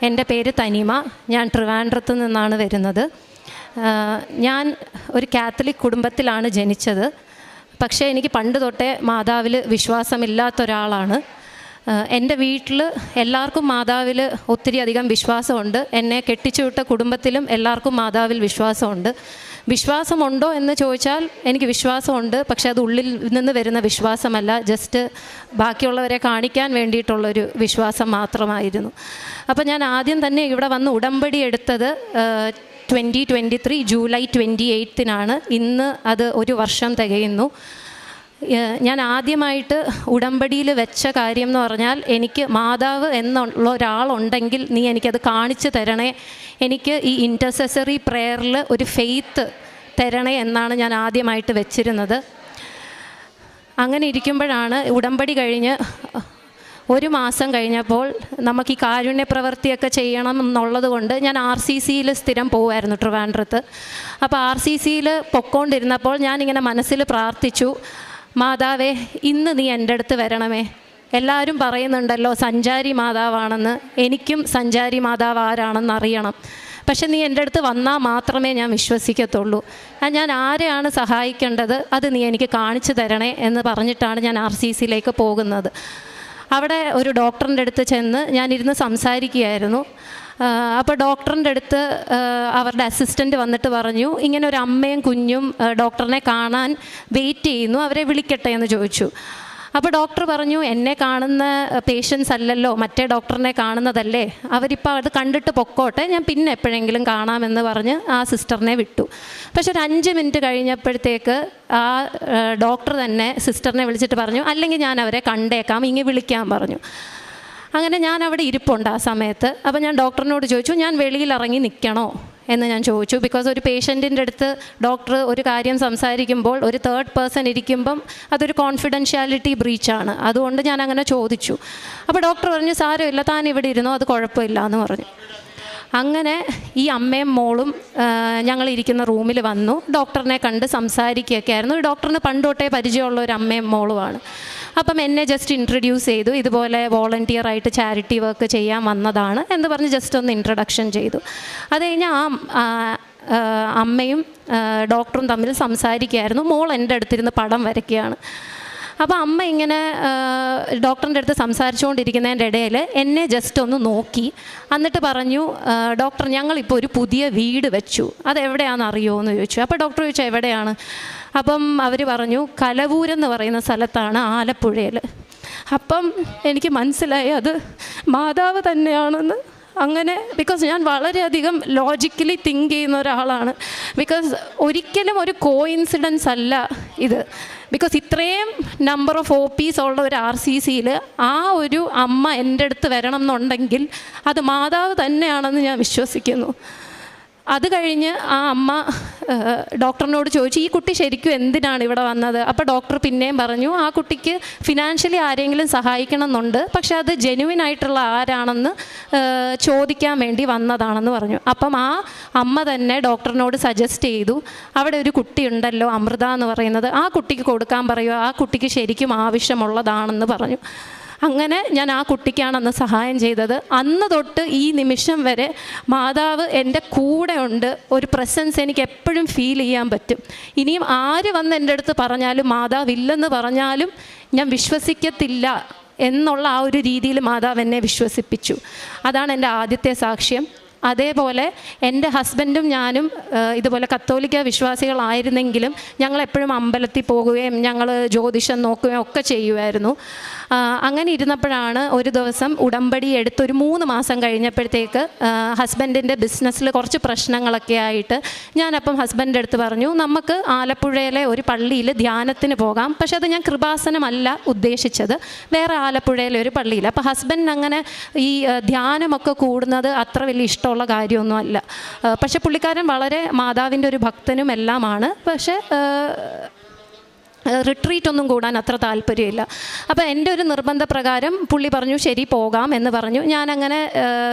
എൻ്റെ പേര് തനിമ. ഞാൻ ട്രിവാൻഡ്രത്ത് നിന്നാണ് വരുന്നത്. ഞാൻ ഒരു കാത്തലിക് കുടുംബത്തിലാണ് ജനിച്ചത്. പക്ഷേ എനിക്ക് പണ്ട് തൊട്ടേ മാതാവിൽ വിശ്വാസമില്ലാത്തൊരാളാണ്. എൻ്റെ വീട്ടിൽ എല്ലാവർക്കും മാതാവിൽ ഒത്തിരി അധികം വിശ്വാസമുണ്ട്. എന്നെ കെട്ടിച്ചു വിട്ട കുടുംബത്തിലും എല്ലാവർക്കും മാതാവിൽ വിശ്വാസമുണ്ട്. വിശ്വാസമുണ്ടോ എന്ന് ചോദിച്ചാൽ എനിക്ക് വിശ്വാസമുണ്ട്, പക്ഷേ അത് ഉള്ളിൽ നിന്ന് വരുന്ന വിശ്വാസമല്ല, ജസ്റ്റ് ബാക്കിയുള്ളവരെ കാണിക്കാൻ വേണ്ടിയിട്ടുള്ളൊരു വിശ്വാസം മാത്രമായിരുന്നു. അപ്പോൾ ഞാൻ ആദ്യം തന്നെ ഇവിടെ വന്ന് ഉടമ്പടി എടുത്തത് 2023 ജൂലൈ 28 ഇന്ന് അത് 1 വർഷം തികയുന്നു. ഞാൻ ആദ്യമായിട്ട് ഉടമ്പടിയിൽ വെച്ച കാര്യം എന്ന് പറഞ്ഞാൽ, എനിക്ക് മാതാവ് എന്നുള്ള ഒരാളുണ്ടെങ്കിൽ നീ എനിക്കത് കാണിച്ചു തരണേ, എനിക്ക് ഈ ഇൻറ്റർസെസറി പ്രെയറിൽ ഒരു ഫെയ്ത്ത് തരണേ എന്നാണ് ഞാൻ ആദ്യമായിട്ട് വെച്ചിരുന്നത്. അങ്ങനെ ഇരിക്കുമ്പോഴാണ് ഉടമ്പടി കഴിഞ്ഞ് 1 മാസം കഴിഞ്ഞപ്പോൾ നമുക്ക് ഈ കാരുണ്യ പ്രവൃത്തിയൊക്കെ ചെയ്യണം എന്നുള്ളത് കൊണ്ട് ഞാൻ RCCയിൽ സ്ഥിരം പോകുമായിരുന്നു ട്രിവാൻഡ്രത്ത്. അപ്പോൾ RCCയിൽ പൊക്കോണ്ടിരുന്നപ്പോൾ ഞാനിങ്ങനെ മനസ്സിൽ പ്രാർത്ഥിച്ചു, മാതാവേ ഇന്ന് നീ എൻ്റെ അടുത്ത് വരണമേ. എല്ലാവരും പറയുന്നുണ്ടല്ലോ സഞ്ചാരി മാതാവാണെന്ന്, എനിക്കും സഞ്ചാരി മാതാവ് ആരാണെന്ന് അറിയണം. പക്ഷെ നീ എൻ്റെ അടുത്ത് വന്നാൽ മാത്രമേ ഞാൻ വിശ്വസിക്കത്തുള്ളൂ. ഞാൻ ആരെയാണ് സഹായിക്കേണ്ടത് അത് നീ എനിക്ക് കാണിച്ചു തരണേ എന്ന് പറഞ്ഞിട്ടാണ് ഞാൻ RCCയിലേക്ക് പോകുന്നത്. അവിടെ ഒരു ഡോക്ടറിൻ്റെ അടുത്ത് ചെന്ന് ഞാനിരുന്ന് സംസാരിക്കുകയായിരുന്നു. അപ്പോൾ ഡോക്ടറിൻ്റെ അടുത്ത് അവരുടെ അസിസ്റ്റൻ്റ് വന്നിട്ട് പറഞ്ഞു, ഇങ്ങനെ ഒരു അമ്മയും കുഞ്ഞും ഡോക്ടറിനെ കാണാൻ വെയിറ്റ് ചെയ്യുന്നു, അവരെ വിളിക്കട്ടെ എന്ന് ചോദിച്ചു. അപ്പോൾ ഡോക്ടർ പറഞ്ഞു, എന്നെ കാണുന്ന പേഷ്യൻസ് അല്ലല്ലോ, മറ്റേ ഡോക്ടറിനെ കാണുന്നതല്ലേ, അവരിപ്പോൾ അത് കണ്ടിട്ട് പൊക്കോട്ടെ, ഞാൻ പിന്നെ എപ്പോഴെങ്കിലും കാണാമെന്ന് പറഞ്ഞ് ആ സിസ്റ്ററിനെ വിട്ടു. പക്ഷെ ഒരു 5 മിനിറ്റ് കഴിഞ്ഞപ്പോഴത്തേക്ക് ആ ഡോക്ടർ തന്നെ സിസ്റ്ററിനെ വിളിച്ചിട്ട് പറഞ്ഞു, അല്ലെങ്കിൽ ഞാൻ അവരെ കണ്ടേക്കാം, ഇങ്ങനെ വിളിക്കാൻ പറഞ്ഞു. അങ്ങനെ ഞാൻ അവിടെ ഇരിപ്പുണ്ട് ആ സമയത്ത്. അപ്പോൾ ഞാൻ ഡോക്ടറിനോട് ചോദിച്ചു, ഞാൻ വെളിയിൽ ഇറങ്ങി നിൽക്കണോ എന്ന് ഞാൻ ചോദിച്ചു. ബിക്കോസ് ഒരു പേഷ്യൻറ്റിൻ്റെ അടുത്ത് ഡോക്ടർ ഒരു കാര്യം സംസാരിക്കുമ്പോൾ ഒരു തേർഡ് പേഴ്സൺ ഇരിക്കുമ്പം അതൊരു കോൺഫിഡൻഷ്യാലിറ്റി ബ്രീച്ചാണ്. അതുകൊണ്ട് ഞാൻ അങ്ങനെ ചോദിച്ചു. അപ്പോൾ ഡോക്ടർ പറഞ്ഞു, സാരമില്ല, താൻ ഇവിടെ ഇരുന്നോ, അത് കുഴപ്പമില്ല എന്ന് പറഞ്ഞു. അങ്ങനെ ഈ അമ്മയും മോളും ഞങ്ങളിരിക്കുന്ന റൂമിൽ വന്നു. ഡോക്ടറിനെ കണ്ട് സംസാരിക്കുകയൊക്കെ ആയിരുന്നു. ഈ ഡോക്ടറിന് പണ്ടോട്ടേ പരിചയമുള്ള ഒരു അമ്മയും മോളുമാണ്. അപ്പം എന്നെ ജസ്റ്റ് ഇൻട്രൊഡ്യൂസ് ചെയ്തു, ഇതുപോലെ വോളണ്ടിയറായിട്ട് ചാരിറ്റി വർക്ക് ചെയ്യാൻ വന്നതാണ് എന്ന് പറഞ്ഞ് ജസ്റ്റ് ഒന്ന് ഇൻട്രൊഡക്ഷൻ ചെയ്തു. അത് കഴിഞ്ഞ് അമ്മയും ഡോക്ടറും തമ്മിൽ സംസാരിക്കുകയായിരുന്നു. മോൾ എൻ്റെ അടുത്തിരുന്ന് പടം വരയ്ക്കുകയാണ്. അപ്പോൾ അമ്മ ഇങ്ങനെ ഡോക്ടറിൻ്റെ അടുത്ത് സംസാരിച്ചുകൊണ്ടിരിക്കുന്നതിൻ്റെ ഇടയിൽ എന്നെ ജസ്റ്റ് ഒന്ന് നോക്കി, എന്നിട്ട് പറഞ്ഞു, ഡോക്ടർ ഞങ്ങളിപ്പോൾ ഒരു പുതിയ വീട് വെച്ചു, അതെവിടെയാണെന്ന് അറിയുമോ എന്ന് ചോദിച്ചു. അപ്പോൾ ഡോക്ടർ ചോദിച്ചു, എവിടെയാണ്? അപ്പം അവർ പറഞ്ഞു, കലവൂരെന്ന് പറയുന്ന സ്ഥലത്താണ്, ആലപ്പുഴയിൽ. അപ്പം എനിക്ക് മനസ്സിലായി അത് മാതാവ് തന്നെയാണെന്ന്. അങ്ങനെ ബിക്കോസ് ഞാൻ വളരെയധികം ലോജിക്കലി തിങ്ക് ചെയ്യുന്ന ഒരാളാണ്. ബിക്കോസ് ഒരിക്കലും ഒരു കോയിൻസിഡൻസ് അല്ല ഇത്. ബിക്കോസ് ഇത്രയും നമ്പർ ഓഫ് OPs ഉള്ള ഒരു RCCയിൽ ആ ഒരു അമ്മ എൻ്റെ അടുത്ത് വരണം എന്നുണ്ടെങ്കിൽ അത് മാതാവ് തന്നെയാണെന്ന് ഞാൻ വിശ്വസിക്കുന്നു. അത് കഴിഞ്ഞ് ആ അമ്മ ഡോക്ടറിനോട് ചോദിച്ചു, ഈ കുട്ടി ശരിക്കും എന്തിനാണ് ഇവിടെ വന്നത്? അപ്പോൾ ഡോക്ടർ പിന്നെയും പറഞ്ഞു, ആ കുട്ടിക്ക് ഫിനാൻഷ്യലി ആരെങ്കിലും സഹായിക്കണം എന്നുണ്ട്, പക്ഷെ അത് ജെനുവിൻ ആയിട്ടുള്ള ആരാണെന്ന് ചോദിക്കാൻ വേണ്ടി വന്നതാണെന്ന് പറഞ്ഞു. അപ്പം ആ അമ്മ തന്നെ ഡോക്ടറിനോട് സജസ്റ്റ് ചെയ്തു, അവിടെ ഒരു കുട്ടി ഉണ്ടല്ലോ അമൃത എന്ന് പറയുന്നത്, ആ കുട്ടിക്ക് കൊടുക്കാൻ പറയുക, ആ കുട്ടിക്ക് ശരിക്കും ആവശ്യമുള്ളതാണെന്ന് പറഞ്ഞു. അങ്ങനെ ഞാൻ ആ കുട്ടിക്കാണ് അന്ന് സഹായം ചെയ്തത്. അന്ന് തൊട്ട് ഈ നിമിഷം വരെ മാതാവ് എൻ്റെ കൂടെ ഉണ്ട്. ഒരു പ്രസൻസ് എനിക്ക് എപ്പോഴും ഫീൽ ചെയ്യാൻ പറ്റും. ഇനിയും ആര് വന്ന് എൻ്റെ അടുത്ത് പറഞ്ഞാലും മാതാവ് ഇല്ലെന്ന് പറഞ്ഞാലും ഞാൻ വിശ്വസിക്കത്തില്ല എന്നുള്ള ആ ഒരു രീതിയിൽ മാതാവ് എന്നെ വിശ്വസിപ്പിച്ചു. അതാണ് എൻ്റെ ആദ്യത്തെ സാക്ഷ്യം. അതേപോലെ എൻ്റെ ഹസ്ബൻഡും ഞാനും ഇതുപോലെ കത്തോലിക്ക വിശ്വാസികളായിരുന്നെങ്കിലും ഞങ്ങളെപ്പോഴും അമ്പലത്തിൽ പോകുകയും ഞങ്ങൾ ജ്യോതിഷം നോക്കുകയും ഒക്കെ ചെയ്യുമായിരുന്നു. അങ്ങനെ ഇരുന്നപ്പോഴാണ് ഒരു ദിവസം ഉടമ്പടി എടുത്തൊരു 3 മാസം കഴിഞ്ഞപ്പോഴത്തേക്ക് ഹസ്ബൻഡിൻ്റെ ബിസിനസ്സിൽ കുറച്ച് പ്രശ്നങ്ങളൊക്കെ ആയിട്ട് ഞാനപ്പം ഹസ്ബൻഡിൻ്റെ അടുത്ത് പറഞ്ഞു, നമുക്ക് ആലപ്പുഴയിലെ ഒരു പള്ളിയിൽ ധ്യാനത്തിന് പോകാം. പക്ഷെ അത് ഞാൻ കൃപാസനമല്ല ഉദ്ദേശിച്ചത്, വേറെ ആലപ്പുഴയിലെ ഒരു പള്ളിയിൽ. അപ്പോൾ ഹസ്ബൻഡിന് അങ്ങനെ ഈ ധ്യാനമൊക്കെ കൂടുന്നത് അത്ര വലിയ ഇഷ്ടമുള്ള കാര്യമൊന്നുമല്ല. പക്ഷെ പുള്ളിക്കാരൻ വളരെ മാതാവിൻ്റെ ഒരു ഭക്തനും എല്ലാമാണ്. പക്ഷേ റിട്രീറ്റ് ഒന്നും കൂടാൻ അത്ര താല്പര്യമില്ല. അപ്പോൾ എൻ്റെ ഒരു നിർബന്ധപ്രകാരം പുള്ളി പറഞ്ഞു ശരി പോകാം എന്ന് പറഞ്ഞു. ഞാനങ്ങനെ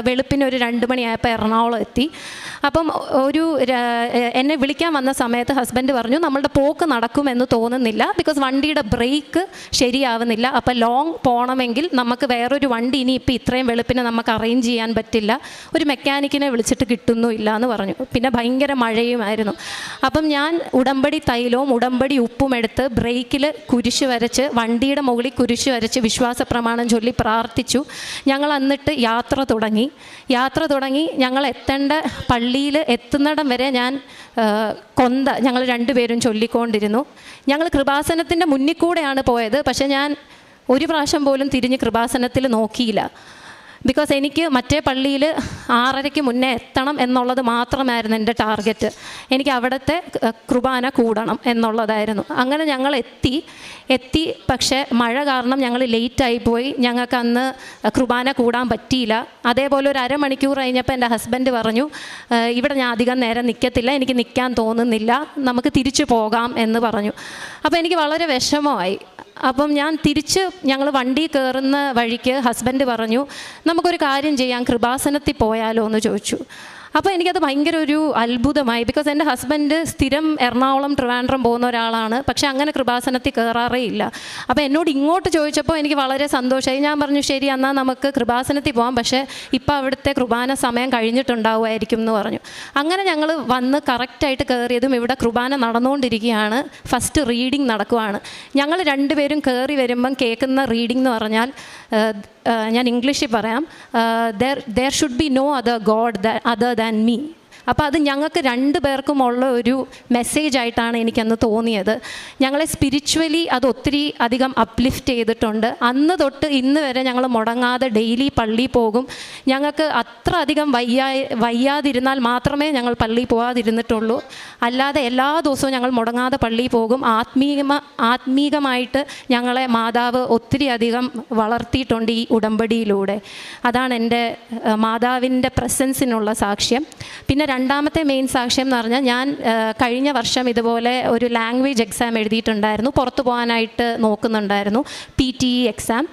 വെളുപ്പിന് ഒരു 2 മണിയായപ്പോൾ എറണാകുളം എത്തി. അപ്പം എന്നെ വിളിക്കാൻ വന്ന സമയത്ത് ഹസ്ബൻഡ് പറഞ്ഞു നമ്മളുടെ പോക്ക് നടക്കുമെന്ന് തോന്നുന്നില്ല, ബിക്കോസ് വണ്ടിയുടെ ബ്രേക്ക് ശരിയാവുന്നില്ല. അപ്പോൾ ലോങ് പോകണമെങ്കിൽ നമുക്ക് വേറൊരു വണ്ടി ഇനിയിപ്പോൾ ഇത്രയും വെളുപ്പിന് നമുക്ക് അറേഞ്ച് ചെയ്യാൻ പറ്റില്ല, ഒരു മെക്കാനിക്കിനെ വിളിച്ചിട്ട് കിട്ടുന്നുമില്ല എന്ന് പറഞ്ഞു. പിന്നെ ഭയങ്കര മഴയുമായിരുന്നു. അപ്പം ഞാൻ ഉടമ്പടി തൈലവും ഉടമ്പടി ഉപ്പും എടുത്ത് ബ്രേക്കിൽ കുരിശ് വരച്ച്, വണ്ടിയുടെ മുകളിൽ കുരിശ് വരച്ച് വിശ്വാസ പ്രമാണം ചൊല്ലി പ്രാർത്ഥിച്ചു. ഞങ്ങൾ എന്നിട്ട് യാത്ര തുടങ്ങി. ഞങ്ങൾ എത്തേണ്ട പള്ളിയിൽ എത്തുന്നിടം വരെ ഞാൻ ഞങ്ങൾ 2 പേരും ചൊല്ലിക്കൊണ്ടിരുന്നു. ഞങ്ങൾ കൃപാസനത്തിൻ്റെ മുന്നിൽ കൂടെയാണ് പോയത്. പക്ഷേ ഞാൻ ഒരു പ്രാവശ്യം പോലും തിരിഞ്ഞ് കൃപാസനത്തിൽ നോക്കിയില്ല. ബിക്കോസ് എനിക്ക് മറ്റേ പള്ളിയിൽ 6:30 മുന്നേ എത്തണം എന്നുള്ളത് മാത്രമായിരുന്നു എൻ്റെ ടാർഗറ്റ്. എനിക്ക് അവിടുത്തെ കുർബാന കൂടണം എന്നുള്ളതായിരുന്നു. അങ്ങനെ ഞങ്ങൾ എത്തി. പക്ഷേ മഴ കാരണം ഞങ്ങൾ ലേറ്റായിപ്പോയി. ഞങ്ങൾക്ക് അന്ന് കുർബാന കൂടാൻ പറ്റിയില്ല. അതേപോലെ ഒരു അരമണിക്കൂർ കഴിഞ്ഞപ്പോൾ എൻ്റെ ഹസ്ബൻഡ് പറഞ്ഞു ഇവിടെ ഞാൻ അധികം നേരം നിൽക്കത്തില്ല, എനിക്ക് നിൽക്കാൻ തോന്നുന്നില്ല, നമുക്ക് തിരിച്ചു പോകാം എന്ന് പറഞ്ഞു. അപ്പോൾ എനിക്ക് വളരെ വിഷമമായി. അപ്പം ഞങ്ങൾ വണ്ടി കയറുന്ന വഴിക്ക് ഹസ്ബൻഡ് പറഞ്ഞു നമുക്കൊരു കാര്യം ചെയ്യാം, കൃപാസനത്തിൽ പോയാലോ എന്ന് ചോദിച്ചു. അപ്പോൾ എനിക്കത് ഭയങ്കര ഒരു അത്ഭുതമായി. ബിക്കോസ് എൻ്റെ ഹസ്ബൻഡ് സ്ഥിരം എറണാകുളം ട്രിവാൻഡ്രം പോകുന്ന ഒരാളാണ്, പക്ഷേ അങ്ങനെ കൃപാസനത്തിൽ കയറാറേ ഇല്ല. അപ്പോൾ എന്നോട് ഇങ്ങോട്ട് ചോദിച്ചപ്പോൾ എനിക്ക് വളരെ സന്തോഷമായി. ഞാൻ പറഞ്ഞു ശരി എന്നാൽ നമുക്ക് കൃപാസനത്തിൽ പോകാം, പക്ഷേ ഇപ്പോൾ അവിടുത്തെ കുർബാന സമയം കഴിഞ്ഞിട്ടുണ്ടാവുമായിരിക്കും എന്ന് പറഞ്ഞു. അങ്ങനെ ഞങ്ങൾ വന്ന് കറക്റ്റായിട്ട് കയറിയതും ഇവിടെ കുർബാന നടന്നുകൊണ്ടിരിക്കുകയാണ്. ഫസ്റ്റ് റീഡിങ് നടക്കുവാണ്. ഞങ്ങൾ 2 പേരും കയറി വരുമ്പം കേൾക്കുന്ന റീഡിംഗ് എന്ന് പറഞ്ഞാൽ ഞാൻ ഇംഗ്ലീഷിൽ പറയാം, there should be no other God other than me. അപ്പോൾ അത് ഞങ്ങൾക്ക് 2 പേർക്കുമുള്ള ഒരു മെസ്സേജായിട്ടാണ് എനിക്കന്ന് തോന്നിയത്. ഞങ്ങളെ സ്പിരിച്വലി അത് ഒത്തിരി അധികം അപ്ലിഫ്റ്റ് ചെയ്തിട്ടുണ്ട്. അന്ന് തൊട്ട് ഇന്ന് വരെ ഞങ്ങൾ മുടങ്ങാതെ ഡെയിലി പള്ളിയിൽ പോകും. ഞങ്ങൾക്ക് അത്ര അധികം വയ്യാതിരുന്നാൽ മാത്രമേ ഞങ്ങൾ പള്ളിയിൽ പോകാതിരുന്നിട്ടുള്ളൂ. അല്ലാതെ എല്ലാ ദിവസവും ഞങ്ങൾ മുടങ്ങാതെ പള്ളിയിൽ പോകും. ആത്മീകമായിട്ട് ഞങ്ങളെ മാതാവ് ഒത്തിരി അധികം വളർത്തിയിട്ടുണ്ട് ഈ ഉടമ്പടിയിലൂടെ. അതാണ് എൻ്റെ മാതാവിൻ്റെ പ്രസൻസിനുള്ള സാക്ഷ്യം. പിന്നെ രണ്ടാമത്തെ മെയിൻ സാക്ഷ്യം എന്ന് പറഞ്ഞാൽ ഞാൻ കഴിഞ്ഞ വർഷം ഇതുപോലെ ഒരു ലാംഗ്വേജ് എക്സാം എഴുതിയിട്ടുണ്ടായിരുന്നു. പുറത്തു പോകാനായിട്ട് നോക്കുന്നുണ്ടായിരുന്നു, PTE എക്സാം.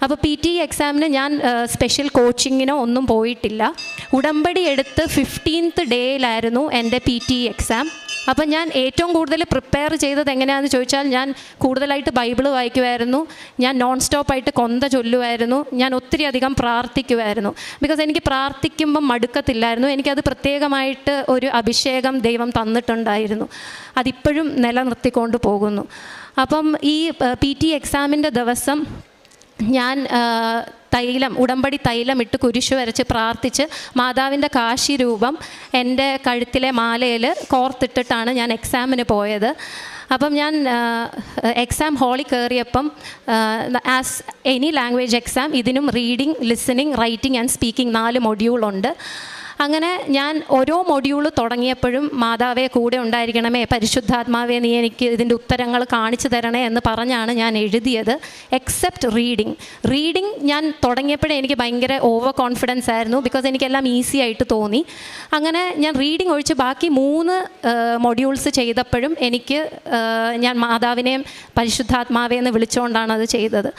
അപ്പോൾ PTE എക്സാമിന് ഞാൻ സ്പെഷ്യൽ കോച്ചിങ്ങിനോ ഒന്നും പോയിട്ടില്ല. ഉടമ്പടി എടുത്ത് 15th ഡേയിലായിരുന്നു എൻ്റെ PTE എക്സാം. അപ്പം ഞാൻ ഏറ്റവും കൂടുതൽ പ്രിപ്പയർ ചെയ്തത് എങ്ങനെയാണെന്ന് ചോദിച്ചാൽ ഞാൻ കൂടുതലായിട്ട് ബൈബിള് വായിക്കുമായിരുന്നു, ഞാൻ നോൺ സ്റ്റോപ്പായിട്ട് കൊന്ത ചൊല്ലുമായിരുന്നു, ഞാൻ ഒത്തിരി അധികം പ്രാർത്ഥിക്കുമായിരുന്നു. ബിക്കോസ് എനിക്ക് പ്രാർത്ഥിക്കുമ്പം മടുക്കത്തില്ലായിരുന്നു. എനിക്കത് പ്രത്യേകമായിട്ട് ഒരു അഭിഷേകം ദൈവം തന്നിട്ടുണ്ടായിരുന്നു. അതിപ്പോഴും നിലനിർത്തിക്കൊണ്ട് പോകുന്നു. അപ്പം ഈ PTE എക്സാമിൻ്റെ ദിവസം ഞാൻ ഉടമ്പടി തൈലം ഇട്ട് കുരിശു വരച്ച് പ്രാർത്ഥിച്ച് മാതാവിൻ്റെ കാശി രൂപം എൻ്റെ കഴുത്തിലെ മാലയിൽ കോർത്തിട്ടിട്ടാണ് ഞാൻ എക്സാമിന് പോയത്. അപ്പം ഞാൻ എക്സാം ഹാളിൽ കയറിയപ്പം ആസ് എനി ലാംഗ്വേജ് എക്സാം ഇതിനും reading, listening, writing and speaking 4 മൊഡ്യൂളുണ്ട്. അങ്ങനെ ഞാൻ ഓരോ മൊഡ്യൂൾ തുടങ്ങിയപ്പോഴും മാതാവേ കൂടെ ഉണ്ടായിരിക്കണമേ, പരിശുദ്ധാത്മാവേ നീ എനിക്ക് ഇതിൻ്റെ ഉത്തരങ്ങൾ കാണിച്ചു തരണേ എന്ന് പറഞ്ഞാണ് ഞാൻ എഴുതിയത്. എക്സെപ്റ്റ് റീഡിങ് ഞാൻ തുടങ്ങിയപ്പോഴേ എനിക്ക് ഭയങ്കര ഓവർ കോൺഫിഡൻസ് ആയിരുന്നു. ബിക്കോസ് എനിക്കെല്ലാം ഈസി ആയിട്ട് തോന്നി. അങ്ങനെ ഞാൻ റീഡിങ് ഒഴിച്ച് ബാക്കി 3 മൊഡ്യൂൾസ് ചെയ്തപ്പോഴും ഞാൻ മാതാവിനെയും പരിശുദ്ധാത്മാവേ എന്ന് വിളിച്ചുകൊണ്ടാണ് അത് ചെയ്തത്.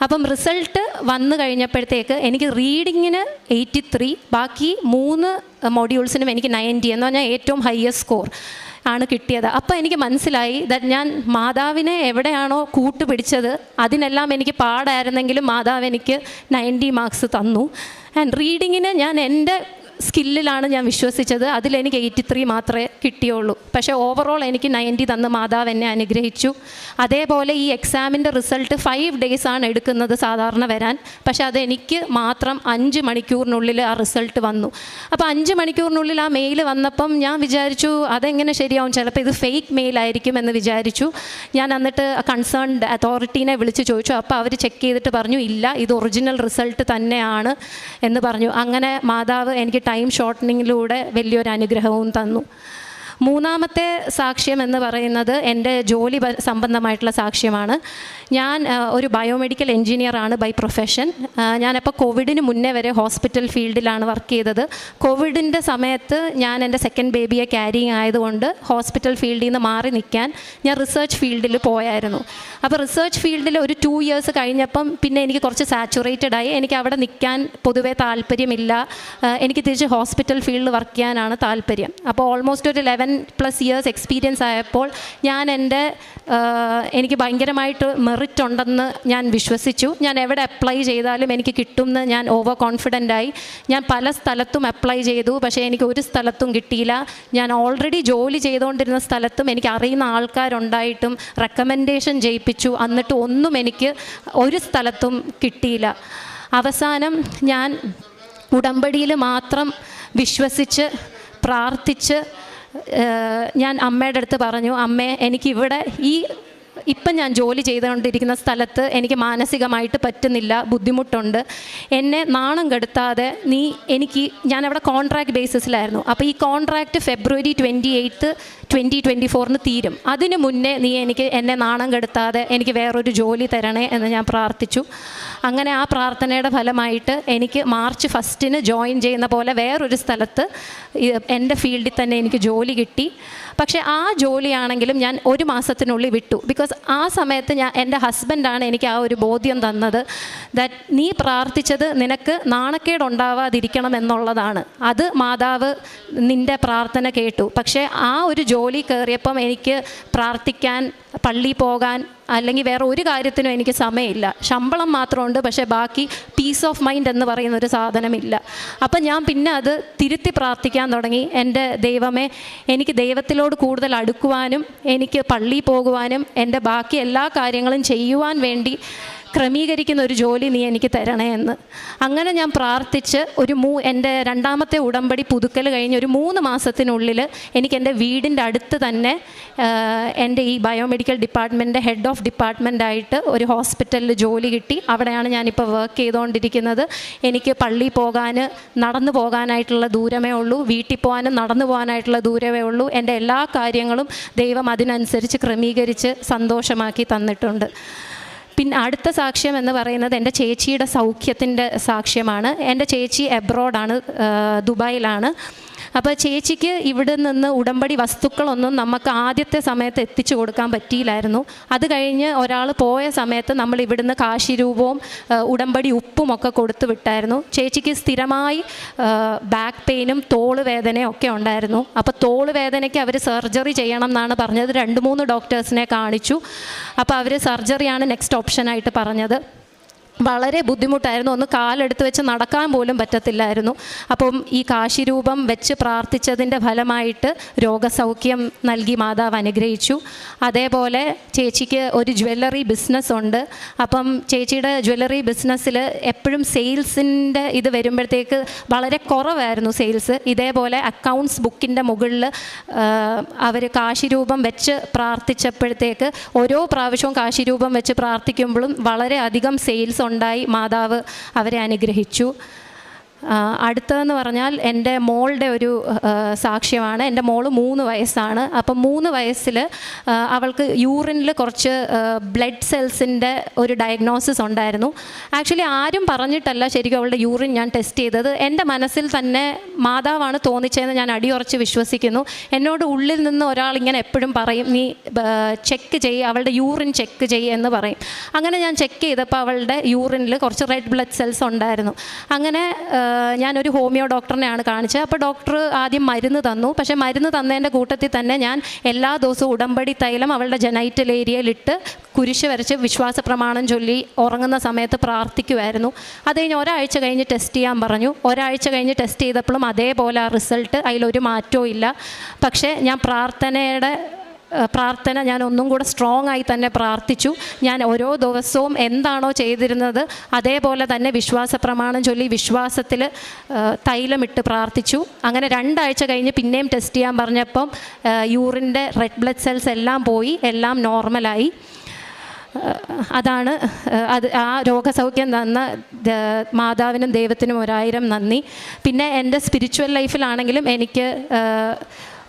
അപ്പം റിസൾട്ട് വന്നു കഴിഞ്ഞപ്പോഴത്തേക്ക് എനിക്ക് റീഡിങ്ങിന് 83, ബാക്കി 3 മൊഡ്യൂൾസിനും എനിക്ക് 90 എന്ന് പറഞ്ഞാൽ ഏറ്റവും ഹയസ്റ്റ് സ്കോർ ആണ് കിട്ടിയത്. അപ്പോൾ എനിക്ക് മനസ്സിലായി ഞാൻ മാതാവിനെ എവിടെയാണോ കൂട്ടുപിടിച്ചത് അതിനെല്ലാം എനിക്ക് പാടായിരുന്നെങ്കിലും മാതാവ് എനിക്ക് 90 മാർക്സ് തന്നു. ആൻഡ് റീഡിങ്ങിന് ഞാൻ എൻ്റെ സ്കില്ലിലാണ് ഞാൻ വിശ്വസിച്ചത്, അതിലെനിക്ക് 83 മാത്രമേ കിട്ടിയുള്ളൂ. പക്ഷേ ഓവറോൾ എനിക്ക് 90 തന്ന് മാതാവ് എന്നെ അനുഗ്രഹിച്ചു. അതേപോലെ ഈ എക്സാമിൻ്റെ റിസൾട്ട് 5 ഡേയ്സാണ് എടുക്കുന്നത് സാധാരണ വരാൻ. പക്ഷേ അതെനിക്ക് മാത്രം 5 മണിക്കൂറിനുള്ളിൽ ആ റിസൾട്ട് വന്നു. അപ്പോൾ 5 മണിക്കൂറിനുള്ളിൽ ആ മെയിൽ വന്നപ്പം ഞാൻ വിചാരിച്ചു അതെങ്ങനെ ശരിയാവും, ചിലപ്പോൾ ഇത് ഫേക്ക് മെയിലായിരിക്കും എന്ന് വിചാരിച്ചു. ഞാൻ എന്നിട്ട് കൺസേൺഡ് അതോറിറ്റീനെ വിളിച്ച് ചോദിച്ചു. അപ്പോൾ അവർ ചെക്ക് ചെയ്തിട്ട് പറഞ്ഞു ഇല്ല, ഇത് ഒറിജിനൽ റിസൾട്ട് തന്നെയാണ് എന്ന് പറഞ്ഞു. അങ്ങനെ മാതാവ് എനിക്ക് ടൈം ഷോർട്ടനിങ്ങിലൂടെ വലിയൊരു അനുഗ്രഹവും തന്നു. മൂന്നാമത്തെ സാക്ഷ്യം എന്ന് പറയുന്നത് എൻ്റെ ജോലി സംബന്ധമായിട്ടുള്ള സാക്ഷ്യമാണ്. ഞാൻ ഒരു ബയോമെഡിക്കൽ എൻജിനീയറാണ് ബൈ പ്രൊഫഷൻ. ഞാനപ്പോൾ കോവിഡിന് മുന്നേ വരെ ഹോസ്പിറ്റൽ ഫീൽഡിലാണ് വർക്ക് ചെയ്തത്. കോവിഡിൻ്റെ സമയത്ത് ഞാൻ എൻ്റെ സെക്കൻഡ് ബേബിയെ ക്യാരിങ് ആയതുകൊണ്ട് ഹോസ്പിറ്റൽ ഫീൽഡിൽ നിന്ന് മാറി നിൽക്കാൻ ഞാൻ റിസർച്ച് ഫീൽഡിൽ പോയായിരുന്നു. അപ്പോൾ റിസർച്ച് ഫീൽഡിൽ ഒരു 2 years കഴിഞ്ഞപ്പം പിന്നെ എനിക്ക് കുറച്ച് സാച്ചുറേറ്റഡ് ആയി. എനിക്ക് അവിടെ നിൽക്കാൻ പൊതുവേ താല്പര്യമില്ല. എനിക്ക് തിരിച്ച് ഹോസ്പിറ്റൽ ഫീൽഡിൽ വർക്ക് ചെയ്യാനാണ് താല്പര്യം. അപ്പോൾ ഓൾമോസ്റ്റ് ഒരു 11+ years എക്സ്പീരിയൻസ് ആയപ്പോൾ ഞാൻ എനിക്ക് ഭയങ്കരമായിട്ട് മെറിറ്റ് ഉണ്ടെന്ന് ഞാൻ വിശ്വസിച്ചു. ഞാൻ എവിടെ അപ്ലൈ ചെയ്താലും എനിക്ക് കിട്ടുമെന്ന് ഞാൻ ഓവർ കോൺഫിഡൻ്റ് ആയി. ഞാൻ പല സ്ഥലത്തും അപ്ലൈ ചെയ്തു, പക്ഷേ എനിക്ക് ഒരു സ്ഥലത്തും കിട്ടിയില്ല. ഞാൻ ഓൾറെഡി ജോലി ചെയ്തുകൊണ്ടിരുന്ന സ്ഥലത്തും എനിക്ക് അറിയുന്ന ആൾക്കാരുണ്ടായിട്ടും റെക്കമെൻഡേഷൻ ചെയ്യിപ്പിച്ചു, എന്നിട്ട് ഒന്നും എനിക്ക് ഒരു സ്ഥലത്തും കിട്ടിയില്ല. അവസാനം ഞാൻ ഉടമ്പടിയിൽ മാത്രം വിശ്വസിച്ച് പ്രാർത്ഥിച്ച് ഞാൻ അമ്മയുടെ അടുത്ത് പറഞ്ഞു, അമ്മേ, എനിക്കിവിടെ ഇപ്പം ഞാൻ ജോലി ചെയ്തുകൊണ്ടിരിക്കുന്ന സ്ഥലത്ത് എനിക്ക് മാനസികമായിട്ട് പറ്റുന്നില്ല, ബുദ്ധിമുട്ടുണ്ട്. എന്നെ നാണം കെടുത്താതെ ഞാനവിടെ കോൺട്രാക്ട് ബേസിസിലായിരുന്നു. അപ്പോൾ ഈ കോൺട്രാക്റ്റ് February 28, 2024 തീരും. അതിന് മുന്നേ എന്നെ നാണം കെടുത്താതെ എനിക്ക് വേറൊരു ജോലി തരണേ എന്ന് ഞാൻ പ്രാർത്ഥിച്ചു. അങ്ങനെ ആ പ്രാർത്ഥനയുടെ ഫലമായിട്ട് എനിക്ക് March 1 ജോയിൻ ചെയ്യുന്ന പോലെ വേറൊരു സ്ഥലത്ത് എൻ്റെ ഫീൽഡിൽ തന്നെ എനിക്ക് ജോലി കിട്ടി. പക്ഷേ ആ ജോലിയാണെങ്കിലും ഞാൻ 1 മാസത്തിനുള്ളിൽ വിട്ടു. ബിക്കോസ് ആ സമയത്ത് എൻ്റെ ഹസ്ബൻഡാണ് എനിക്ക് ആ ഒരു ബോധ്യം തന്നത്, ദാറ്റ് നീ പ്രാർത്ഥിച്ചത് നിനക്ക് നാണക്കേടുണ്ടാവാതിരിക്കണം എന്നുള്ളതാണ്. അത് മാതാവ് നിൻ്റെ പ്രാർത്ഥന കേട്ടു. പക്ഷേ ആ ഒരു ജോലി കയറിയപ്പം എനിക്ക് പ്രാർത്ഥിക്കാൻ, പള്ളി പോകാൻ അല്ലെങ്കിൽ വേറെ ഒരു കാര്യത്തിനും എനിക്ക് സമയമില്ല. ശമ്പളം മാത്രമുണ്ട്, പക്ഷേ ബാക്കി പീസ് ഓഫ് മൈൻഡ് എന്ന് പറയുന്നൊരു സാധനമില്ല. അപ്പം ഞാൻ പിന്നെ അത് തിരുത്തി പ്രാർത്ഥിക്കാൻ തുടങ്ങി. എൻ്റെ ദൈവമേ, എനിക്ക് ദൈവത്തിലോട് കൂടുതൽ അടുക്കുവാനും എനിക്ക് പള്ളി പോകുവാനും എൻ്റെ ബാക്കി എല്ലാ കാര്യങ്ങളും ചെയ്യുവാൻ വേണ്ടി ക്രമീകരിക്കുന്ന ഒരു ജോലി നീ എനിക്ക് തരണേ എന്ന്. അങ്ങനെ ഞാൻ പ്രാർത്ഥിച്ച് എൻ്റെ 2ാമത്തെ ഉടമ്പടി പുതുക്കൽ കഴിഞ്ഞ് ഒരു 3 മാസത്തിനുള്ളിൽ എനിക്ക് എൻ്റെ വീടിൻ്റെ അടുത്ത് തന്നെ എൻ്റെ ഈ ബയോമെഡിക്കൽ ഡിപ്പാർട്ട്മെൻറ്റിൻ്റെ ഹെഡ് ഓഫ് ഡിപ്പാർട്ട്മെൻറ്റായിട്ട് ഒരു ഹോസ്പിറ്റലിൽ ജോലി കിട്ടി. അവിടെയാണ് ഞാനിപ്പോൾ വർക്ക് ചെയ്തുകൊണ്ടിരിക്കുന്നത്. എനിക്ക് പള്ളി നടന്നു പോകാനായിട്ടുള്ള ദൂരമേ ഉള്ളൂ, വീട്ടിൽ പോകാനും നടന്നു പോകാനായിട്ടുള്ള ദൂരമേ ഉള്ളൂ. എൻ്റെ എല്ലാ കാര്യങ്ങളും ദൈവം അതിനനുസരിച്ച് ക്രമീകരിച്ച് സന്തോഷമാക്കി തന്നിട്ടുണ്ട്. പിന്നെ അടുത്ത സാക്ഷ്യം എന്ന് പറയുന്നത് എൻ്റെ ചേച്ചിയുടെ സൗഖ്യത്തിൻ്റെ സാക്ഷ്യമാണ്. എൻ്റെ ചേച്ചി എബ്രോഡാണ്, ദുബായിലാണ്. അപ്പോൾ ചേച്ചിക്ക് ഇവിടെ നിന്ന് ഉടമ്പടി വസ്തുക്കളൊന്നും നമുക്ക് ആദ്യത്തെ സമയത്ത് എത്തിച്ചു കൊടുക്കാൻ പറ്റിയില്ലായിരുന്നു. അത് കഴിഞ്ഞ് ഒരാൾ പോയ സമയത്ത് നമ്മൾ ഇവിടുന്ന് കാശിരൂപവും ഉടമ്പടി ഉപ്പുമൊക്കെ കൊടുത്തു വിട്ടായിരുന്നു. ചേച്ചിക്ക് സ്ഥിരമായി ബാക്ക് പെയിനും തോള് വേദനയും ഒക്കെ ഉണ്ടായിരുന്നു. അപ്പോൾ തോള് വേദനയ്ക്ക് അവർ സർജറി ചെയ്യണം എന്നാണ് പറഞ്ഞത്. 2-3 ഡോക്ടേഴ്സിനെ കാണിച്ചു. അപ്പോൾ അവർ സർജറിയാണ് നെക്സ്റ്റ് ഓപ്ഷനായിട്ട് പറഞ്ഞത്. വളരെ ബുദ്ധിമുട്ടായിരുന്നു. ഒന്ന് കാലെടുത്ത് വെച്ച് നടക്കാൻ പോലും പറ്റത്തില്ലായിരുന്നു. അപ്പം ഈ കാശിരൂപം വെച്ച് പ്രാർത്ഥിച്ചതിൻ്റെ ഫലമായിട്ട് രോഗസൗഖ്യം നൽകി മാതാവ് അനുഗ്രഹിച്ചു. അതേപോലെ ചേച്ചിക്ക് ഒരു ജ്വല്ലറി ബിസിനസ് ഉണ്ട്. അപ്പം ചേച്ചിയുടെ ജ്വല്ലറി ബിസിനസ്സിൽ എപ്പോഴും സെയിൽസിൻ്റെ ഇത് വരുമ്പോഴത്തേക്ക് വളരെ കുറവായിരുന്നു സെയിൽസ്. ഇതേപോലെ അക്കൗണ്ട്സ് ബുക്കിൻ്റെ മുകളിൽ അവർ കാശിരൂപം വെച്ച് പ്രാർത്ഥിച്ചപ്പോഴത്തേക്ക് ഓരോ പ്രാവശ്യവും കാശിരൂപം വെച്ച് പ്രാർത്ഥിക്കുമ്പോഴും വളരെയധികം സെയിൽസ് ഉണ്ടായി. മാതാവ് അവരെ അനുഗ്രഹിച്ചു. അടുത്തതെന്ന് പറഞ്ഞാൽ എൻ്റെ മോളുടെ ഒരു സാക്ഷ്യമാണ്. എൻ്റെ മോള് 3 വയസ്സാണ്. അപ്പം 3 വയസ്സിൽ അവൾക്ക് യൂറിനിൽ കുറച്ച് ബ്ലഡ് സെൽസിൻ്റെ ഒരു ഡയഗ്നോസിസ് ഉണ്ടായിരുന്നു. ആക്ച്വലി ആരും പറഞ്ഞിട്ടല്ല ശരിക്കും അവളുടെ യൂറിൻ ഞാൻ ടെസ്റ്റ് ചെയ്തത്. എൻ്റെ മനസ്സിൽ തന്നെ മാതാവാണ് തോന്നിച്ചതെന്ന് ഞാൻ അടിയുറച്ച് വിശ്വസിക്കുന്നു. എന്നോട് ഉള്ളിൽ നിന്ന് ഒരാൾ ഇങ്ങനെ എപ്പോഴും പറയും, നീ ചെക്ക് ചെയ്യ്, അവളുടെ യൂറിൻ ചെക്ക് ചെയ്യ് എന്ന് പറയും. അങ്ങനെ ഞാൻ ചെക്ക് ചെയ്തപ്പോൾ അവളുടെ യൂറിനിൽ കുറച്ച് റെഡ് ബ്ലഡ് സെൽസ് ഉണ്ടായിരുന്നു. അങ്ങനെ ഞാനൊരു ഹോമിയോ ഡോക്ടറിനെയാണ് കാണിച്ചത്. അപ്പോൾ ഡോക്ടർ ആദ്യം മരുന്ന് തന്നു. പക്ഷേ മരുന്ന് തന്നതിൻ്റെ കൂട്ടത്തിൽ തന്നെ ഞാൻ എല്ലാ ദിവസവും ഉടമ്പടി തൈലം അവളുടെ ജനൈറ്റൽ ഏരിയയിലിട്ട് കുരിശ് വരച്ച് വിശ്വാസ പ്രമാണം ചൊല്ലി ഉറങ്ങുന്ന സമയത്ത് പ്രാർത്ഥിക്കുമായിരുന്നു. അത് കഴിഞ്ഞ് ഒരാഴ്ച കഴിഞ്ഞ് ടെസ്റ്റ് ചെയ്യാൻ പറഞ്ഞു. ഒരാഴ്ച കഴിഞ്ഞ് ടെസ്റ്റ് ചെയ്തപ്പോഴും അതേപോലെ ആ റിസൾട്ട്, അതിലൊരു മാറ്റവും ഇല്ല. പക്ഷേ ഞാൻ പ്രാർത്ഥന ഞാൻ ഒന്നും കൂടെ സ്ട്രോങ് ആയി തന്നെ പ്രാർത്ഥിച്ചു. ഞാൻ ഓരോ ദിവസവും എന്താണോ ചെയ്തിരുന്നത് അതേപോലെ തന്നെ വിശ്വാസ പ്രമാണം ചൊല്ലി വിശ്വാസത്തിൽ തൈലമിട്ട് പ്രാർത്ഥിച്ചു. അങ്ങനെ 2 ആഴ്ച കഴിഞ്ഞ് പിന്നെയും ടെസ്റ്റ് ചെയ്യാൻ പറഞ്ഞപ്പം യൂറിൻ്റെ റെഡ് ബ്ലഡ് സെൽസ് എല്ലാം പോയി, എല്ലാം നോർമലായി. അതാണ് ആ രോഗസൗഖ്യം തന്ന മാതാവിനും ദൈവത്തിനും 1000 നന്ദി. പിന്നെ എൻ്റെ സ്പിരിച്വൽ ലൈഫിലാണെങ്കിലും എനിക്ക്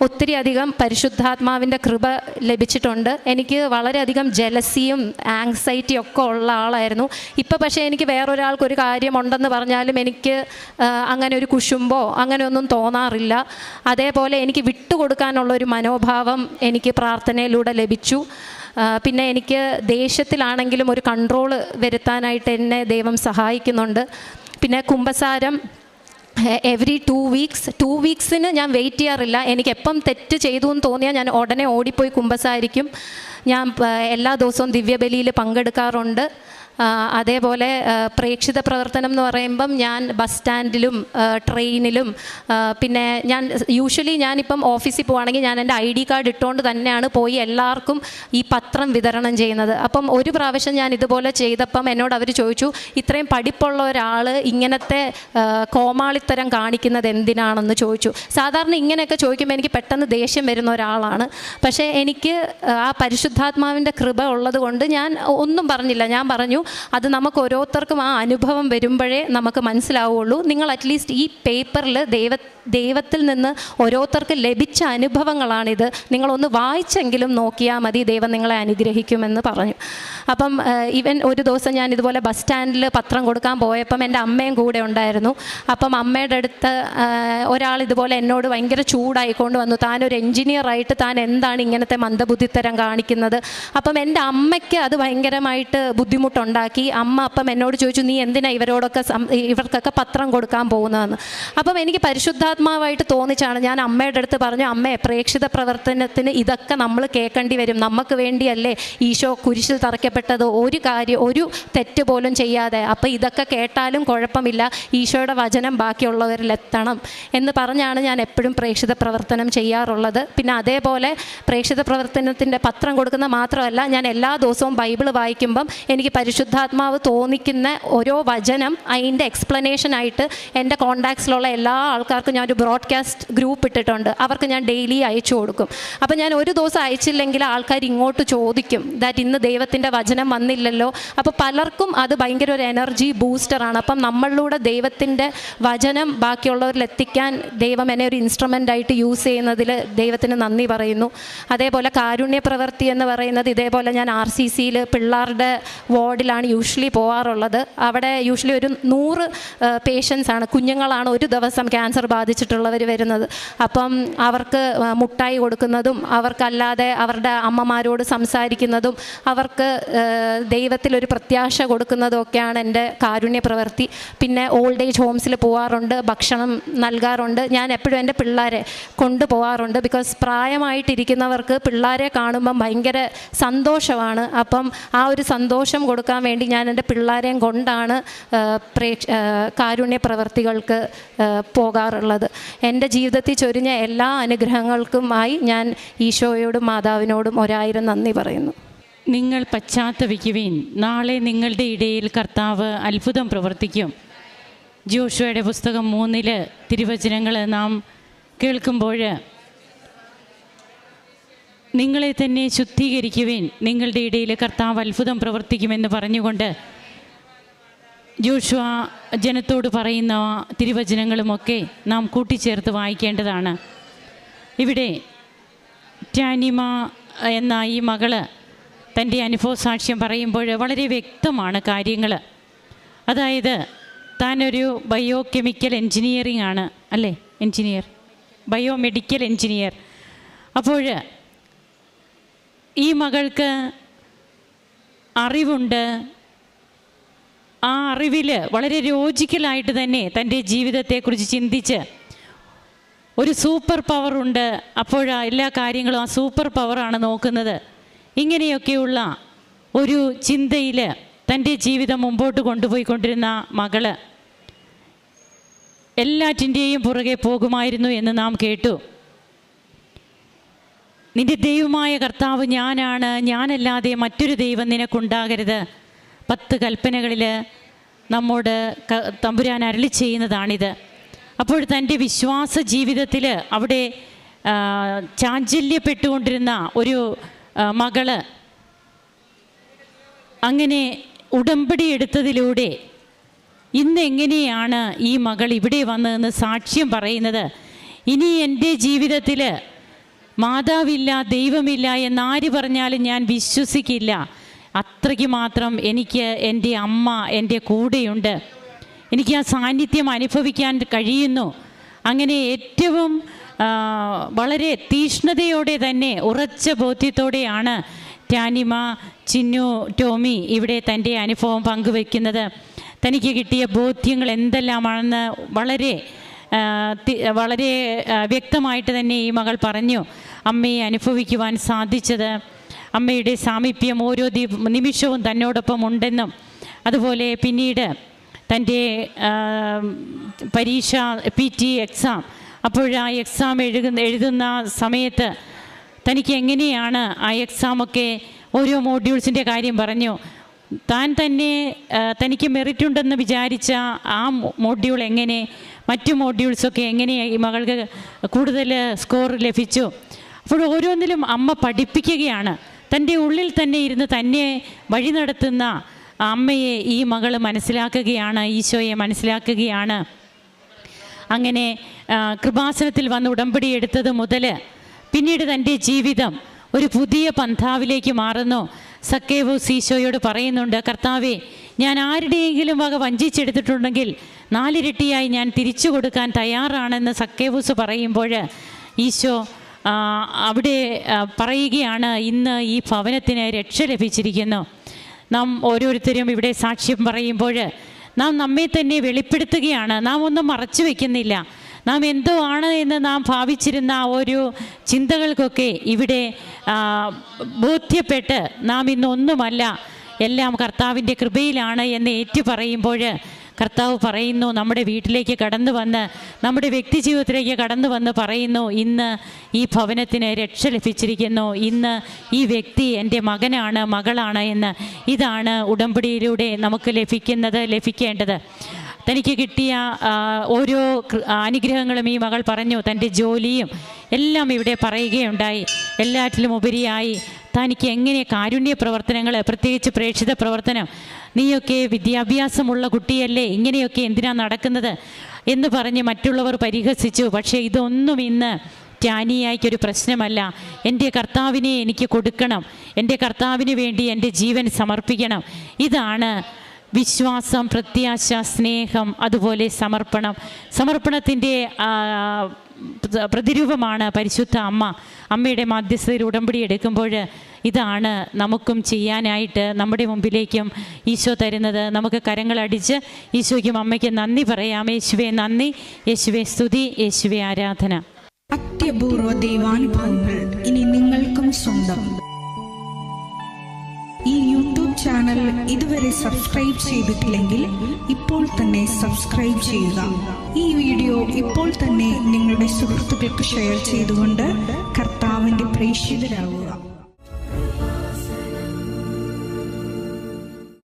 ഒത്തിരി അധികം പരിശുദ്ധാത്മാവിൻ്റെ കൃപ ലഭിച്ചിട്ടുണ്ട്. എനിക്ക് വളരെയധികം ജലസിയും ആങ്സൈറ്റിയും ഒക്കെ ഉള്ള ആളായിരുന്നു. ഇപ്പം പക്ഷേ എനിക്ക് വേറൊരാൾക്കൊരു കാര്യമുണ്ടെന്ന് പറഞ്ഞാലും എനിക്ക് അങ്ങനെ ഒരു കുശുമ്പോ അങ്ങനെയൊന്നും തോന്നാറില്ല. അതേപോലെ എനിക്ക് വിട്ടുകൊടുക്കാനുള്ളൊരു മനോഭാവം എനിക്ക് പ്രാർത്ഥനയിലൂടെ ലഭിച്ചു. പിന്നെ എനിക്ക് ദേഷ്യത്തിലാണെങ്കിലും ഒരു കൺട്രോൾ വരുത്താനായിട്ട് എന്നെ ദൈവം സഹായിക്കുന്നുണ്ട്. പിന്നെ കുമ്പസാരം എവറി 2 വീക്സിന് ഞാൻ വെയിറ്റ് ചെയ്യാറില്ല. എനിക്ക് എപ്പം തെറ്റ് ചെയ്തു എന്ന് തോന്നിയാൽ ഞാൻ ഉടനെ ഓടിപ്പോയി കുമ്പസാരിക്കും. ഞാൻ എല്ലാ ദിവസവും ദിവ്യബലിയിൽ പങ്കെടുക്കാറുണ്ട്. അതേപോലെ പ്രേക്ഷിത പ്രവർത്തനം എന്ന് പറയുമ്പം ഞാൻ ബസ് സ്റ്റാൻഡിലും ട്രെയിനിലും പിന്നെ ഞാനിപ്പം ഓഫീസിൽ പോവുകയാണെങ്കിൽ ഞാൻ എൻ്റെ ID കാർഡ് ഇട്ടുകൊണ്ട് തന്നെയാണ് പോയി എല്ലാവർക്കും ഈ പത്രം വിതരണം ചെയ്യുന്നത്. അപ്പം ഒരു പ്രാവശ്യം ഞാൻ ഇതുപോലെ ചെയ്തപ്പം എന്നോട് അവർ ചോദിച്ചു, ഇത്രയും പഠിപ്പുള്ള ഒരാൾ ഇങ്ങനത്തെ കോമാളിത്തരം കാണിക്കുന്നത് എന്തിനാണെന്ന് ചോദിച്ചു. സാധാരണ ഇങ്ങനെയൊക്കെ ചോദിക്കുമ്പോൾ എനിക്ക് പെട്ടെന്ന് ദേഷ്യം വരുന്ന ഒരാളാണ്. പക്ഷേ എനിക്ക് ആ പരിശുദ്ധാത്മാവിൻ്റെ കൃപ ഉള്ളത് കൊണ്ട് ഞാൻ ഒന്നും പറഞ്ഞില്ല. ഞാൻ പറഞ്ഞു, അത് നമുക്ക് ഓരോരുത്തർക്കും ആ അനുഭവം വരുമ്പോഴേ നമുക്ക് മനസ്സിലാവുള്ളൂ. നിങ്ങൾ അറ്റ്ലീസ്റ്റ് ഈ പേപ്പറിൽ ദൈവത്തിൽ നിന്ന് ഓരോരുത്തർക്ക് ലഭിച്ച അനുഭവങ്ങളാണിത്, നിങ്ങളൊന്ന് വായിച്ചെങ്കിലും നോക്കിയാൽ മതി, ദൈവം നിങ്ങളെ അനുഗ്രഹിക്കുമെന്ന് പറഞ്ഞു. അപ്പം ഒരു ദിവസം ഞാൻ ഇതുപോലെ ബസ് സ്റ്റാൻഡിൽ പത്രം കൊടുക്കാൻ പോയപ്പം എൻ്റെ അമ്മയും കൂടെ ഉണ്ടായിരുന്നു. അപ്പം അമ്മയുടെ അടുത്ത് ഒരാൾ ഇതുപോലെ എന്നോട് ഭയങ്കര ചൂടായിക്കൊണ്ട് വന്നു, താനൊരു എൻജിനീയറായിട്ട് താൻ എന്താണ് ഇങ്ങനത്തെ മന്ദബുദ്ധിത്തരം കാണിക്കുന്നത്. അപ്പം എൻ്റെ അമ്മയ്ക്ക് അത് ഭയങ്കരമായിട്ട് ബുദ്ധിമുട്ടുണ്ടാക്കി. അമ്മ അപ്പം എന്നോട് ചോദിച്ചു, നീ എന്തിനാ ഇവർക്കൊക്കെ പത്രം കൊടുക്കാൻ പോകുന്നതെന്ന്. അപ്പം എനിക്ക് പരിശുദ്ധാത്മാവായിട്ട് തോന്നിച്ചാണ് ഞാൻ അമ്മയുടെ അടുത്ത് പറഞ്ഞു, അമ്മേ, പ്രേക്ഷിത പ്രവർത്തനത്തിന് ഇതൊക്കെ നമ്മൾ കേൾക്കേണ്ടി വരും. നമുക്ക് വേണ്ടിയല്ലേ ഈശോ കുരിശിൽ തറയ്ക്കപ്പെട്ടത്, ഒരു തെറ്റ് പോലും ചെയ്യാതെ. അപ്പോൾ ഇതൊക്കെ കേട്ടാലും കുഴപ്പമില്ല, ഈശോയുടെ വചനം ബാക്കിയുള്ളവരിൽ എത്തണം എന്ന് പറഞ്ഞാണ് ഞാൻ എപ്പോഴും പ്രേക്ഷിത പ്രവർത്തനം ചെയ്യാറുള്ളത്. പിന്നെ അതേപോലെ പ്രേക്ഷിത പ്രവർത്തനത്തിൻ്റെ പത്രം കൊടുക്കുന്ന മാത്രമല്ല, ഞാൻ എല്ലാ ദിവസവും ബൈബിൾ വായിക്കുമ്പം എനിക്ക് പരിശുദ്ധാത്മാവ് തോന്നിക്കുന്ന ഓരോ വചനം അതിൻ്റെ എക്സ്പ്ലനേഷനായിട്ട് എൻ്റെ കോൺടാക്ട്സിലുള്ള എല്ലാ ആൾക്കാർക്കും ഞാനൊരു ബ്രോഡ്കാസ്റ്റ് ഗ്രൂപ്പ് ഇട്ടിട്ടുണ്ട്. അവർക്ക് ഞാൻ ഡെയിലി അയച്ചു കൊടുക്കും. അപ്പം ഞാൻ ഒരു ദിവസം അയച്ചില്ലെങ്കിൽ ആൾക്കാർ ഇങ്ങോട്ട് ചോദിക്കും, ദാറ്റ് ഇന്ന് ദൈവത്തിൻ്റെ വചനം വന്നില്ലല്ലോ. അപ്പോൾ പലർക്കും അത് ഭയങ്കര ഒരു എനർജി ബൂസ്റ്ററാണ്. അപ്പം നമ്മളിലൂടെ ദൈവത്തിൻ്റെ വചനം ബാക്കിയുള്ളവരിൽ എത്തിക്കാൻ ദൈവം എന്നെ ഒരു ഇൻസ്ട്രുമെൻ്റായിട്ട് യൂസ് ചെയ്യുന്നതിൽ ദൈവത്തിന് നന്ദി പറയുന്നു. അതേപോലെ കാരുണ്യ പ്രവൃത്തി എന്ന് പറയുന്നത് ഇതേപോലെ ഞാൻ RCCയിൽ പിള്ളേരുടെ വാർഡിലാണ് യൂഷ്വലി പോകാറുള്ളത്. അവിടെ യൂഷ്വലി ഒരു 100 പേഷ്യൻസാണ്, കുഞ്ഞുങ്ങളാണ് ഒരു ദിവസം ക്യാൻസർ ബാധിച്ചിട്ടുള്ളവർ വരുന്നത്. അപ്പം അവർക്ക് മുട്ടായി കൊടുക്കുന്നതും അവർക്കല്ലാതെ അവരുടെ അമ്മമാരോട് സംസാരിക്കുന്നതും അവർക്ക് ദൈവത്തിലൊരു പ്രത്യാശ കൊടുക്കുന്നതും ഒക്കെയാണ് എൻ്റെ കാരുണ്യ പ്രവൃത്തി. പിന്നെ ഓൾഡ് ഏജ് ഹോംസിൽ പോകാറുണ്ട്, ഭക്ഷണം നൽകാറുണ്ട്. ഞാൻ എപ്പോഴും എൻ്റെ പിള്ളേരെ കൊണ്ടുപോകാറുണ്ട്. ബിക്കോസ് പ്രായമായിട്ടിരിക്കുന്നവർക്ക് പിള്ളേരെ കാണുമ്പം ഭയങ്കര സന്തോഷമാണ്. അപ്പം ആ ഒരു സന്തോഷം കൊടുക്കാൻ വേണ്ടി ഞാൻ എൻ്റെ പിള്ളേരെയും കൊണ്ടാണ് കാരുണ്യ പ്രവർത്തികൾക്ക് പോകാറുള്ളത്. എൻ്റെ ജീവിതത്തിൽ ചൊരിഞ്ഞ എല്ലാ അനുഗ്രഹങ്ങൾക്കുമായി ഞാൻ ഈശോയോടും മാതാവിനോടും 1000 നന്ദി പറയുന്നു. നിങ്ങൾ പശ്ചാത്തപിക്കുവിൻ, നാളെ നിങ്ങളുടെ ഇടയിൽ കർത്താവ് അത്ഭുതം പ്രവർത്തിക്കും. ജോഷുവയുടെ പുസ്തകം 3 തിരുവചനങ്ങൾ നാം കേൾക്കുമ്പോൾ, നിങ്ങളെ തന്നെ ശുദ്ധീകരിക്കുവിൻ, നിങ്ങളുടെ ഇടയിൽ കർത്താവ് അത്ഭുതം പ്രവർത്തിക്കുമെന്ന് പറഞ്ഞുകൊണ്ട് ജോഷുവ ജനത്തോട് പറയുന്ന തിരുവചനങ്ങളുമൊക്കെ നാം കൂട്ടിച്ചേർത്ത് വായിക്കേണ്ടതാണ്. ഇവിടെ ടാനിമ എന്ന ഈ മകള് തൻ്റെ അനുഭവ സാക്ഷ്യം പറയുമ്പോൾ വളരെ വ്യക്തമാണ് കാര്യങ്ങൾ. അതായത് താനൊരു ബയോകെമിക്കൽ എൻജിനീയറിംഗ് ആണ് അല്ലേ, ബയോമെഡിക്കൽ എൻജിനീയർ. അപ്പോൾ ഈ മകൾക്ക് അറിവുണ്ട്. ആ അറിവിൽ വളരെ ലോജിക്കലായിട്ട് തന്നെ തൻ്റെ ജീവിതത്തെക്കുറിച്ച് ചിന്തിച്ച് ഒരു സൂപ്പർ പവറുണ്ട്. അപ്പോൾ എല്ലാ കാര്യങ്ങളും ആ സൂപ്പർ പവറാണ് നോക്കുന്നത്. ഇങ്ങനെയൊക്കെയുള്ള ഒരു ചിന്തയിൽ തൻ്റെ ജീവിതം മുമ്പോട്ട് കൊണ്ടുപോയിക്കൊണ്ടിരുന്ന മകള് എല്ലാറ്റിൻ്റെയും പുറകെ പോകുമായിരുന്നു എന്ന് നാം കേട്ടു. നിൻ്റെ ദൈവമായ കർത്താവ് ഞാനാണ്, ഞാനല്ലാതെ മറ്റൊരു ദൈവം നിനക്കുണ്ടാകരുത്. 10 കൽപ്പനകളിൽ നമ്മോട് തമ്പുരാൻ അരുളി ചെയ്യുന്നതാണിത്. അപ്പോൾ തൻ്റെ വിശ്വാസ ജീവിതത്തിൽ അവിടെ ചാഞ്ചല്യപ്പെട്ടുകൊണ്ടിരുന്ന ഒരു മകള് അങ്ങനെ ഉടമ്പടി എടുത്തതിലൂടെ ഇന്ന് എങ്ങനെയാണ് ഈ മകൾ ഇവിടെ വന്നതെന്ന് സാക്ഷ്യം പറയുന്നത്. ഇനി എൻ്റെ ജീവിതത്തിൽ മാതാവില്ല, ദൈവമില്ല എന്നാര് പറഞ്ഞാലും ഞാൻ വിശ്വസിക്കില്ല. അത്രയ്ക്ക് മാത്രം എനിക്ക് എൻ്റെ അമ്മ എൻ്റെ കൂടെയുണ്ട്. എനിക്ക് ആ സാന്നിധ്യം അനുഭവിക്കാൻ കഴിയുന്നു. അങ്ങനെ ഏറ്റവും വളരെ തീഷ്ണതയോടെ തന്നെ ഉറച്ച ബോധ്യത്തോടെയാണ് ടാനിമ ചിന്നു ടോമി ഇവിടെ തൻ്റെ അനുഭവം പങ്കുവയ്ക്കുന്നത്. തനിക്ക് കിട്ടിയ ബോധ്യങ്ങൾ എന്തെല്ലാമാണെന്ന് വളരെ വ്യക്തമായിട്ട് തന്നെ ഈ മകൾ പറഞ്ഞു. അമ്മയെ അനുഭവിക്കുവാൻ സാധിച്ചത്, അമ്മയുടെ സാമീപ്യം ഓരോ നിമിഷവും തന്നോടൊപ്പം ഉണ്ടെന്നും, അതുപോലെ പിന്നീട് തൻ്റെ പരീക്ഷ PT എക്സാം, അപ്പോഴാ എക്സാം എഴുതുന്ന സമയത്ത് തനിക്ക് എങ്ങനെയാണ് ആ എക്സാമൊക്കെ ഓരോ മോഡ്യൂൾസിൻ്റെ കാര്യം പറഞ്ഞു. താൻ തന്നെ തനിക്ക് മെറിറ്റ് ഉണ്ടെന്ന് വിചാരിച്ച ആ മോഡ്യൂൾ എങ്ങനെ, മറ്റു മോഡ്യൂൾസൊക്കെ എങ്ങനെ ഈ മകൾക്ക് കൂടുതൽ സ്കോർ ലഭിച്ചു. അപ്പോൾ ഓരോന്നിലും അമ്മ പഠിപ്പിക്കുകയാണ്. തൻ്റെ ഉള്ളിൽ തന്നെ ഇരുന്ന് തന്നെ വഴി നടത്തുന്ന അമ്മയെ ഈ മകൾ മനസ്സിലാക്കുകയാണ്, ഈശോയെ മനസ്സിലാക്കുകയാണ്. അങ്ങനെ കൃപാസനത്തിൽ വന്ന് ഉടമ്പടി എടുത്തത് മുതൽ പിന്നീട് തൻ്റെ ജീവിതം ഒരു പുതിയ പന്ഥാവിലേക്ക് മാറുന്നു. സക്കേവൂസ് ഈശോയോട് പറയുന്നുണ്ട്, കർത്താവേ, ഞാൻ ആരുടെയെങ്കിലും വക വഞ്ചിച്ചെടുത്തിട്ടുണ്ടെങ്കിൽ 4 ഇരട്ടിയായി ഞാൻ തിരിച്ചു കൊടുക്കാൻ തയ്യാറാണെന്ന് സക്കേവൂസ് പറയുമ്പോൾ ഈശോ അവിടെ പറയുകയാണ്, ഇന്ന് ഈ ഭവനത്തിന് രക്ഷ ലഭിച്ചിരിക്കുന്നു. നാം ഓരോരുത്തരും ഇവിടെ സാക്ഷ്യം പറയുമ്പോൾ നാം നമ്മെ തന്നെ വെളിപ്പെടുത്തുകയാണ്. നാം ഒന്നും മറച്ചു വയ്ക്കുന്നില്ല. നാം എന്തോ ആണ് എന്ന് നാം ഭാവിച്ചിരുന്ന ഒരു ചിന്തകൾക്കൊക്കെ ഇവിടെ ബോധ്യപ്പെട്ട് നാം ഇന്നൊന്നുമല്ല, എല്ലാം കർത്താവിൻ്റെ കൃപയിലാണ് എന്ന് ഏറ്റു പറയുമ്പോൾ കർത്താവ് പറയുന്നു, നമ്മുടെ വീട്ടിലേക്ക് കടന്നു വന്ന്, നമ്മുടെ വ്യക്തി ജീവിതത്തിലേക്ക് കടന്നു വന്ന് പറയുന്നു, ഇന്ന് ഈ ഭവനത്തിന് രക്ഷ ലഭിച്ചിരിക്കുന്നു, ഇന്ന് ഈ വ്യക്തി എൻ്റെ മകനാണ്, മകളാണ് എന്ന്. ഇതാണ് ഉടമ്പടിയിലൂടെ നമുക്ക് ലഭിക്കേണ്ടത്. തനിക്ക് കിട്ടിയ ഓരോ അനുഗ്രഹങ്ങളും ഈ മകൾ പറഞ്ഞു. തൻ്റെ ജോലിയും എല്ലാം ഇവിടെ പറയുകയുണ്ടായി. എല്ലാറ്റിലും ഉപരിയായി തനിക്ക് എങ്ങനെ കാരുണ്യ പ്രവർത്തനങ്ങൾ, പ്രത്യേകിച്ച് പ്രേക്ഷിത പ്രവർത്തനം, നീയൊക്കെ വിദ്യാഭ്യാസമുള്ള കുട്ടിയല്ലേ, ഇങ്ങനെയൊക്കെ എന്തിനാ നടക്കുന്നത് എന്ന് പറഞ്ഞ് മറ്റുള്ളവർ പരിഹസിച്ചു. പക്ഷേ ഇതൊന്നും ഇന്ന് ടാനിയായിക്കൊരു പ്രശ്നമല്ല. എൻ്റെ കർത്താവിനെ എനിക്ക് കൊടുക്കണം, എൻ്റെ കർത്താവിന് വേണ്ടി എൻ്റെ ജീവൻ സമർപ്പിക്കണം. ഇതാണ് വിശ്വാസം, പ്രത്യാശ, സ്നേഹം, അതുപോലെ സമർപ്പണം. സമർപ്പണത്തിൻ്റെ പ്രതിരൂപമാണ് പരിശുദ്ധ അമ്മ. അമ്മയുടെ മധ്യസ്ഥതയിൽ ഉടമ്പടി എടുക്കുമ്പോൾ ഇതാണ് നമുക്കും ചെയ്യാനായിട്ട് നമ്മുടെ മുമ്പിലേക്കും ഈശോ തരുന്നത്. നമുക്ക് കരങ്ങളടിച്ച് ഈശോയ്ക്കും അമ്മയ്ക്കും നന്ദി പറയാം. യേശുവേ നന്ദി, യേശുവേ സ്തുതി, യേശുവേ ആരാധന. അത്യപൂർവ ദൈവാനുഭവങ്ങൾ ഇനി നിങ്ങൾക്കും സ്വന്തം. ഈ യൂട്യൂബ് ചാനൽ ഇതുവരെ സബ്സ്ക്രൈബ് ചെയ്തിട്ടില്ലെങ്കിൽ ഇപ്പോൾ തന്നെ സബ്സ്ക്രൈബ് ചെയ്യുക. ഈ വീഡിയോ ഇപ്പോൾ തന്നെ നിങ്ങളുടെ സുഹൃത്തുക്കൾക്ക് ഷെയർ ചെയ്തുകൊണ്ട് കർത്താവിൻ്റെ പ്രേക്ഷിതരാകുക.